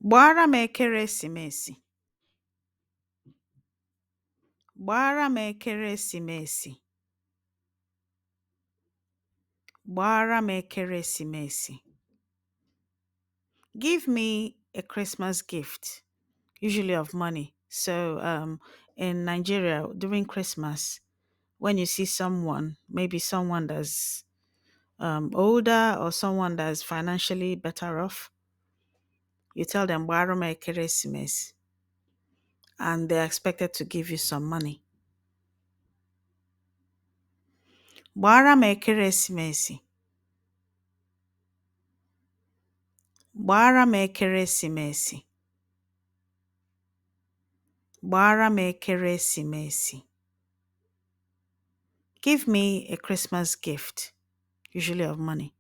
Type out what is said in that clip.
Gbaaram ekeresimesi. Gbaaram ekeresimesi. Gbaaram ekeresimesi. Give me a Christmas gift, usually of money. So in Nigeria, during Christmas, when you see someone, maybe someone that's older or someone that's financially better off, you tell them Gbaaram ekeresimesi, and they're expected to give you some money. Gbaaram ekeresimesi. Gbaaram ekeresimesi. Gbaaram ekeresimesi. Give me a Christmas gift, usually of money.